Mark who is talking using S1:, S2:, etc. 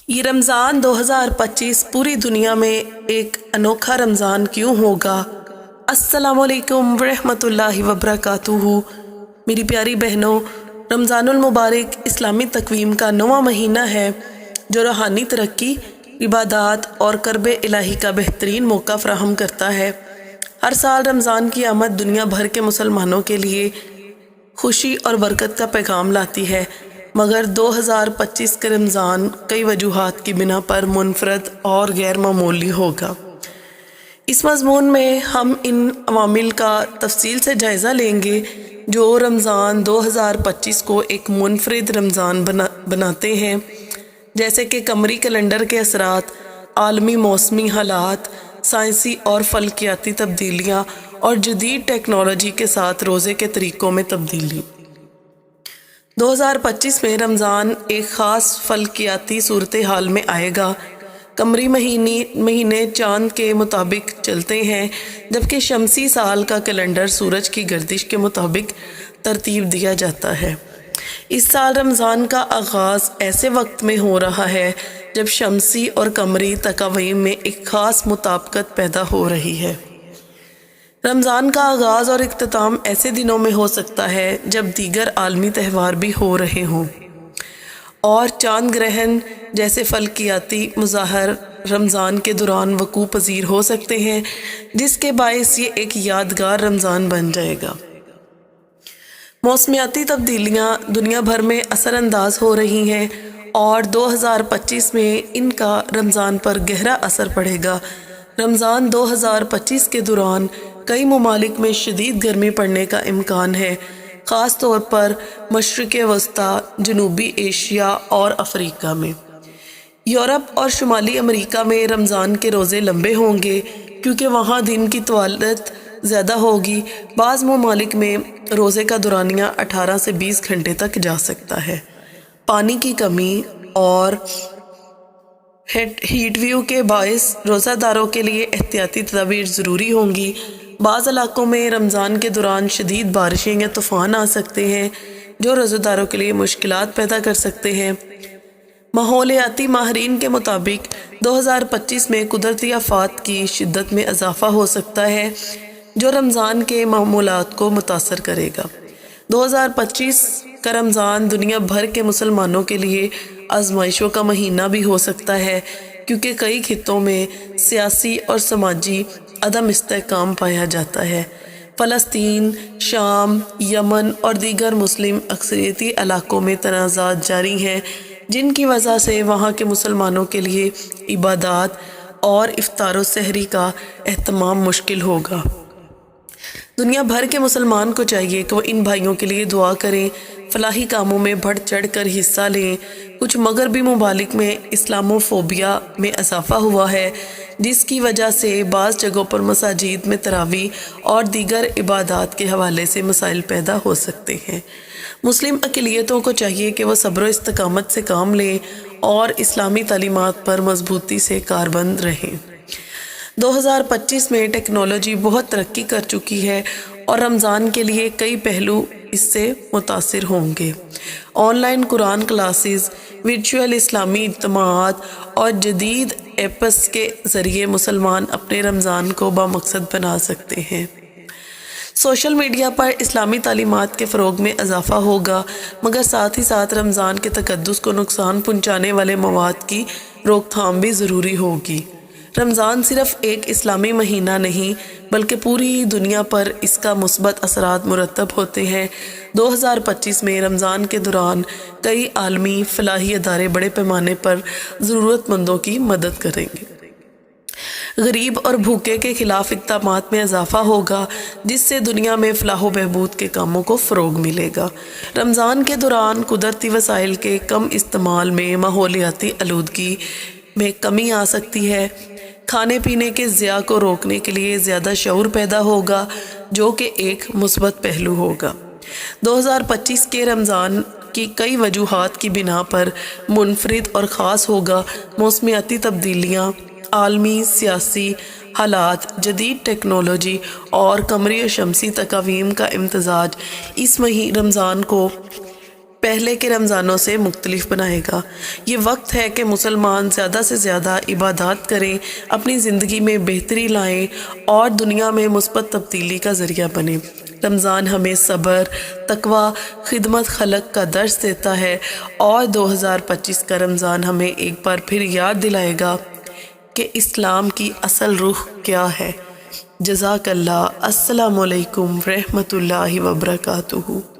S1: یہ رمضان 2025 پوری دنیا میں ایک انوکھا رمضان کیوں ہوگا؟ السلام علیکم ورحمۃ اللہ وبرکاتہ۔ میری پیاری بہنوں، رمضان المبارک اسلامی تقویم کا 9واں مہینہ ہے جو روحانی ترقی، عبادات اور قرب الہی کا بہترین موقع فراہم کرتا ہے۔ ہر سال رمضان کی آمد دنیا بھر کے مسلمانوں کے لیے خوشی اور برکت کا پیغام لاتی ہے، مگر 2025 کا رمضان کئی وجوہات کی بنا پر منفرد اور غیر معمولی ہوگا۔ اس مضمون میں ہم ان عوامل کا تفصیل سے جائزہ لیں گے جو رمضان 2025 کو ایک منفرد رمضان بناتے ہیں، جیسے کہ قمری کیلنڈر کے اثرات، عالمی موسمی حالات، سائنسی اور فلکیاتی تبدیلیاں اور جدید ٹیکنالوجی کے ساتھ روزے کے طریقوں میں تبدیلی۔ 2025 میں رمضان ایک خاص فلکیاتی صورتحال میں آئے گا۔ قمری مہینے چاند کے مطابق چلتے ہیں، جبکہ شمسی سال کا کیلنڈر سورج کی گردش کے مطابق ترتیب دیا جاتا ہے۔ اس سال رمضان کا آغاز ایسے وقت میں ہو رہا ہے جب شمسی اور قمری تقویم میں ایک خاص مطابقت پیدا ہو رہی ہے۔ رمضان کا آغاز اور اختتام ایسے دنوں میں ہو سکتا ہے جب دیگر عالمی تہوار بھی ہو رہے ہوں، اور چاند گرہن جیسے فلکیاتی مظاہر رمضان کے دوران وقوع پذیر ہو سکتے ہیں، جس کے باعث یہ ایک یادگار رمضان بن جائے گا۔ موسمیاتی تبدیلیاں دنیا بھر میں اثر انداز ہو رہی ہیں اور 2025 میں ان کا رمضان پر گہرا اثر پڑے گا۔ رمضان 2025 کے دوران کئی ممالک میں شدید گرمی پڑنے کا امکان ہے، خاص طور پر مشرق وسطیٰ، جنوبی ایشیا اور افریقہ میں۔ یورپ اور شمالی امریکہ میں رمضان کے روزے لمبے ہوں گے کیونکہ وہاں دن کی طوالت زیادہ ہوگی۔ بعض ممالک میں روزے کا دورانیہ 18 سے 20 گھنٹے تک جا سکتا ہے۔ پانی کی کمی اور ہیٹ ویو کے باعث روزہ داروں کے لیے احتیاطی تدابیر ضروری ہوں گی۔ بعض علاقوں میں رمضان کے دوران شدید بارشیں یا طوفان آ سکتے ہیں جو روزہ داروں کے لیے مشکلات پیدا کر سکتے ہیں۔ ماحولیاتی ماہرین کے مطابق 2025 میں قدرتی آفات کی شدت میں اضافہ ہو سکتا ہے جو رمضان کے معمولات کو متاثر کرے گا۔ 2025 کا رمضان دنیا بھر کے مسلمانوں کے لیے آزمائشوں کا مہینہ بھی ہو سکتا ہے، کیونکہ کئی خطوں میں سیاسی اور سماجی عدم استحکام پایا جاتا ہے۔ فلسطین، شام، یمن اور دیگر مسلم اکثریتی علاقوں میں تنازعات جاری ہیں، جن کی وجہ سے وہاں کے مسلمانوں کے لیے عبادات اور افطار و سحری کا اہتمام مشکل ہوگا۔ دنیا بھر کے مسلمان کو چاہیے کہ وہ ان بھائیوں کے لیے دعا کریں، فلاحی کاموں میں بڑھ چڑھ کر حصہ لیں۔ کچھ مغربی ممالک میں اسلاموفوبیا میں اضافہ ہوا ہے، جس کی وجہ سے بعض جگہوں پر مساجد میں تراویح اور دیگر عبادات کے حوالے سے مسائل پیدا ہو سکتے ہیں۔ مسلم اقلیتوں کو چاہیے کہ وہ صبر و استقامت سے کام لیں اور اسلامی تعلیمات پر مضبوطی سے کاربند رہیں۔ 2025 میں ٹیکنالوجی بہت ترقی کر چکی ہے اور رمضان کے لیے کئی پہلو اس سے متاثر ہوں گے۔ On line Quran classes, virtual اسلامی اجتماعات اور جدید ایپس کے ذریعے مسلمان اپنے رمضان کو بامقصد بنا سکتے ہیں۔ سوشل میڈیا پر اسلامی تعلیمات کے فروغ میں اضافہ ہوگا، مگر ساتھ ہی ساتھ رمضان کے تقدس کو نقصان پہنچانے والے مواد کی روک تھام بھی ضروری ہوگی۔ رمضان صرف ایک اسلامی مہینہ نہیں بلکہ پوری دنیا پر اس کا مثبت اثرات مرتب ہوتے ہیں۔ 2025 میں رمضان کے دوران کئی عالمی فلاحی ادارے بڑے پیمانے پر ضرورت مندوں کی مدد کریں گے۔ غریب اور بھوکے کے خلاف اقدامات میں اضافہ ہوگا، جس سے دنیا میں فلاح و بہبود کے کاموں کو فروغ ملے گا۔ رمضان کے دوران قدرتی وسائل کے کم استعمال میں ماحولیاتی آلودگی میں کمی آ سکتی ہے۔ کھانے پینے کے ضیاع کو روکنے کے لیے زیادہ شعور پیدا ہوگا، جو کہ ایک مثبت پہلو ہوگا۔ 2025 کے رمضان کی کئی وجوہات کی بنا پر منفرد اور خاص ہوگا۔ موسمیاتی تبدیلیاں، عالمی سیاسی حالات، جدید ٹیکنالوجی اور قمری و شمسی تقویم کا امتزاج اس رمضان کو پہلے کے رمضانوں سے مختلف بنائے گا۔ یہ وقت ہے کہ مسلمان زیادہ سے زیادہ عبادات کریں، اپنی زندگی میں بہتری لائیں اور دنیا میں مثبت تبدیلی کا ذریعہ بنیں۔ رمضان ہمیں صبر، تقوی، خدمت خلق کا درس دیتا ہے اور 2025 کا رمضان ہمیں ایک بار پھر یاد دلائے گا کہ اسلام کی اصل روح کیا ہے۔ جزاک اللہ۔ السلام علیکم ورحمۃ اللہ وبرکاتہ۔